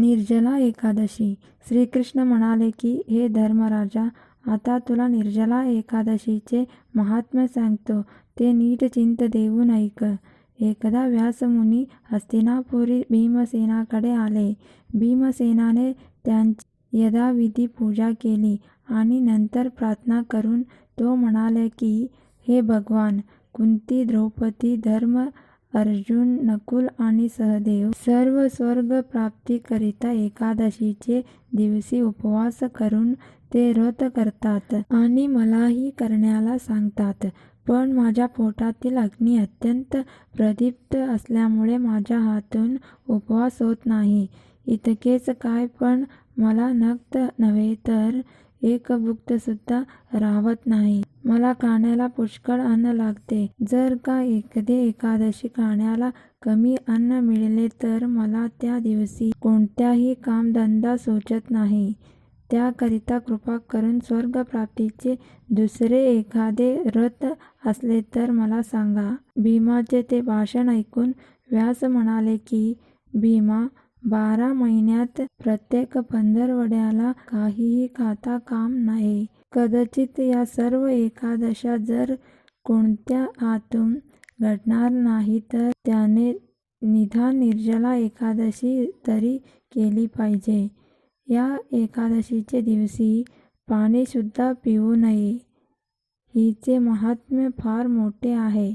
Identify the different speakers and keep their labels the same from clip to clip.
Speaker 1: निर्जला एकादशी. श्रीकृष्ण म्हणाले की, हे धर्मराजा, आता तुला निर्जला एकादशीचे महात्म्य सांगतो, ते नीट चिंत देऊन ऐक. एकदा व्यासमुनी हस्तिनापुरी भीमसेनाकडे आले. भीमसेनाने त्यांची यथाविधी पूजा केली आणि नंतर प्रार्थना करून तो म्हणाले की, हे भगवान, कुंती, द्रौपदी, धर्म, अर्जुन, नकुल आणि सहदेव सर्व स्वर्ग प्राप्तीकरिता एकादशीचे दिवशी उपवास करून ते व्रत करतात आणि मलाही करण्याला सांगतात. पण माझ्या पोटातील अग्नी अत्यंत प्रदीप्त असल्यामुळे माझ्या हातून उपवास होत नाही. इतकेच काय, पण मला नक्त नव्हे तर एक भुक्तसुद्धा राहत नाही. मला खाण्याला पुष्कळ अन्न लागते. जर का एखादे एकादशी खाण्याला कमी अन्न मिळाले तर मला त्या दिवशी कोणताही कामधंदा सुचत नाही. त्याकरिता कृपा करून स्वर्गप्राप्तीचे दुसरे एखादे व्रत असले तर मला सांगा. भीमाचे ते भाषण ऐकून व्यास म्हणाले की, भीमा, 12 महिन्यात प्रत्येक पंधरवड्याला काहीही खाता काम नये. कदाचित या सर्व एकादशा जर कोणत्या हातून घडणार नाही तर त्याने निदान निर्जला एकादशी तरी केली पाहिजे. या एकादशीचे दिवशी पाणीसुद्धा पिऊ नये. हिचे महात्म्य फार मोठे आहे.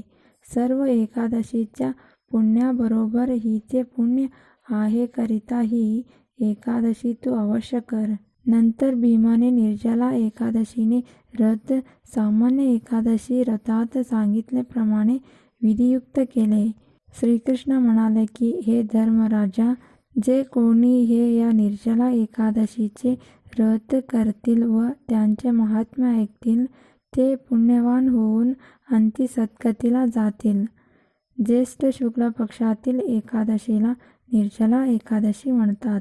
Speaker 1: सर्व एकादशीच्या पुण्याबरोबर हिचे पुण्य आहे करिता ही एकादशी तू अवश्य कर. नंतर भीमाने निर्जला एकादशीने व्रत सामान्य एकादशी व्रतात सांगितल्याप्रमाणे विधियुक्त केले. श्रीकृष्ण म्हणाले की, हे धर्मराजा, जे कोणी हे या निर्जला एकादशीचे व्रत करतील व त्यांचे महात्म्य ऐकतील ते पुण्यवान होऊन अंती सद्गतीला जातील. ज्येष्ठ शुक्ल पक्षातील एकादशीला निर्जला एकादशी म्हणतात.